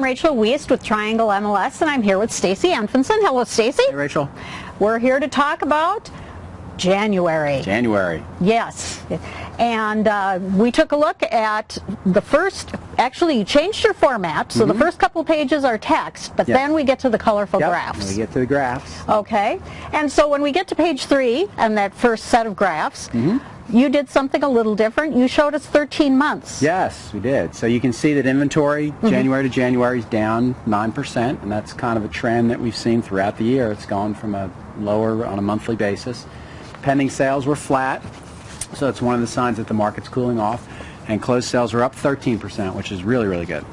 Rachel Wiest with Triangle MLS, and I'm here with Stacy Anfinson. Hello, Stacy. Hey, Rachel. We're here to talk about January. January. Yes. And we took a look at the first, actually you changed your format, so the first couple pages are text, but then we get to the colorful graphs. We get to the graphs. Okay. And so when we get to page 3 and that first set of graphs, you did something a little different. You showed us 13 months. Yes, we did. So you can see that inventory, January to January, is down 9%, and that's kind of a trend that we've seen throughout the year. It's gone from a lower on a monthly basis. Pending sales were flat, so it's one of the signs that the market's cooling off. And closed sales were up 13%, which is really, really good.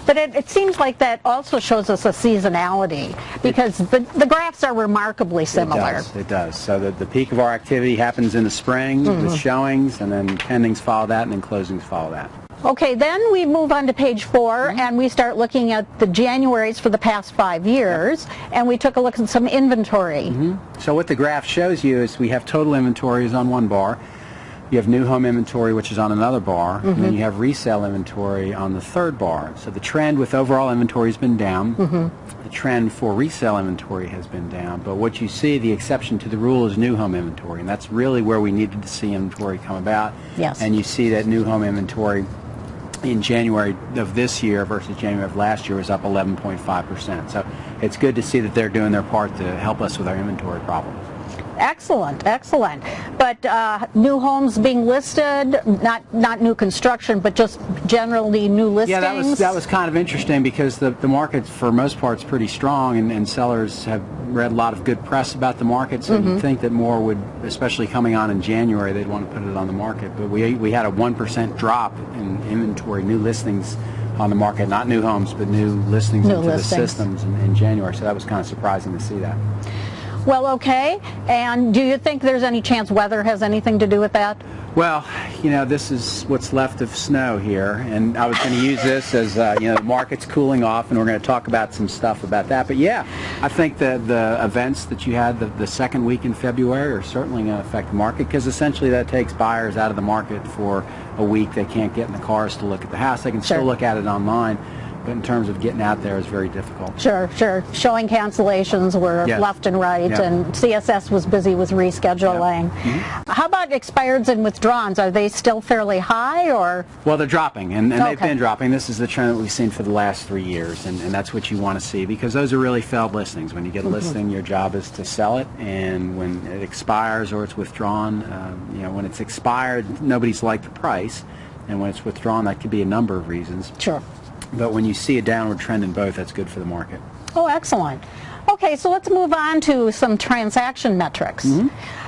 But it seems like that also shows us a seasonality, because the graphs are remarkably similar. It does. So the peak of our activity happens in the spring with showings, and then pendings follow that, and then closings follow that. Okay, then we move on to page 4, and we start looking at the Januaries for the past 5 years, and we took a look at some inventory. So what the graph shows you is we have total inventories on one bar. You have new home inventory, which is on another bar, and then you have resale inventory on the third bar. So the trend with overall inventory has been down. The trend for resale inventory has been down. But what you see, the exception to the rule, is new home inventory, and that's really where we needed to see inventory come about. Yes. And you see that new home inventory in January of this year versus January of last year was up 11.5%. So it's good to see that they're doing their part to help us with our inventory problem. Excellent, excellent. But new homes being listed, not new construction, but just generally new listings? Yeah, that was kind of interesting, because the market for most part is pretty strong, and sellers have read a lot of good press about the market, so you'd think that more would, especially coming on in January, they'd want to put it on the market. But we had a 1% drop in inventory, new listings on the market, not new homes, but new listings into the systems in January, so that was kind of surprising to see that. Well, okay. And do you think there's any chance weather has anything to do with that? Well, you know, this is what's left of snow here, and I was going to use this as, you know, the market's cooling off, and we're going to talk about some stuff about that. But yeah, I think that the events that you had the second week in February are certainly going to affect the market, because essentially that takes buyers out of the market for a week. They can't get in the cars to look at the house. They can still look at it online, but in terms of getting out there is very difficult. Sure. Showing cancellations were left and right, and CSS was busy with rescheduling. How about expireds and withdrawns? Are they still fairly high, or? Well, they're dropping, and they've been dropping. This is the trend that we've seen for the last 3 years, and that's what you want to see, because those are really failed listings. When you get a listing, your job is to sell it, and when it expires or it's withdrawn, you know, when it's expired, nobody's liked the price, and when it's withdrawn, that could be a number of reasons. Sure. But when you see a downward trend in both, that's good for the market. Oh, excellent. Okay, so let's move on to some transaction metrics.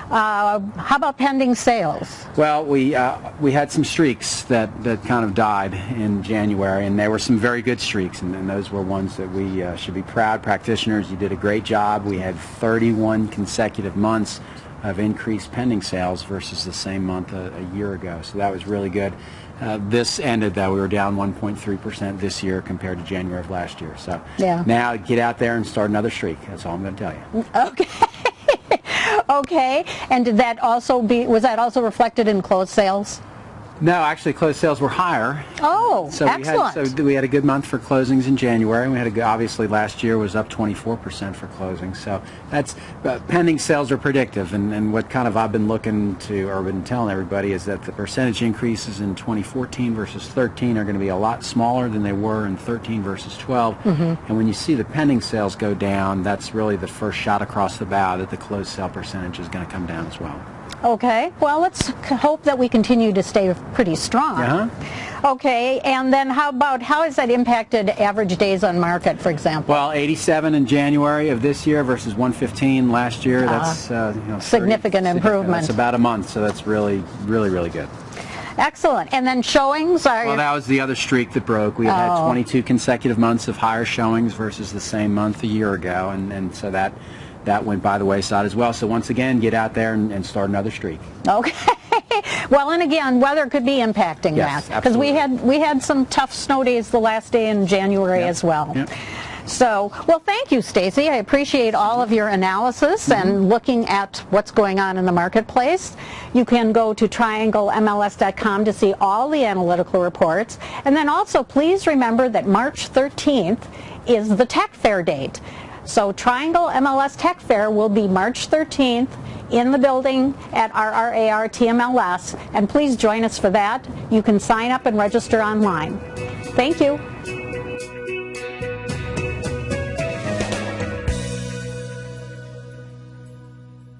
How about pending sales? Well, we had some streaks that kind of died in January, and there were some very good streaks, and those were ones that we should be proud. Practitioners, you did a great job. We had 31 consecutive months of increased pending sales versus the same month a year ago, so that was really good. This ended that we were down 1.3% this year compared to January of last year. So now get out there and start another streak. That's all I'm going to tell you. Okay. Okay. And did that also was that also reflected in closed sales? No, actually, closed sales were higher. Oh, so excellent. We had a good month for closings in January. We had obviously last year was up 24% for closings. So that's pending sales are predictive, and what kind of I've been looking to, or been telling everybody, is that the percentage increases in 2014 versus 13 are going to be a lot smaller than they were in 13 versus 12. And when you see the pending sales go down, that's really the first shot across the bow that the closed sale percentage is going to come down as well. Okay, well, let's hope that we continue to stay pretty strong. Okay, and then how has that impacted average days on market, for example? Well, 87 in January of this year versus 115 last year. That's you know, significant improvement. That's about a month, so that's really, really, really good. Excellent. And then showings are... Well, that was the other streak that broke. We had 22 consecutive months of higher showings versus the same month a year ago, and so that went by the wayside as well. So once again, get out there and start another streak. Okay. Well, and again, weather could be impacting that, because we had some tough snow days the last day in January as well. So, well, thank you, Stacy. I appreciate all of your analysis and looking at what's going on in the marketplace. You can go to trianglemls.com to see all the analytical reports. And then also, please remember that March 13th is the Tech Fair date. So Triangle MLS Tech Fair will be March 13th in the building at RRAR TMLS, and please join us for that. You can sign up and register online. Thank you.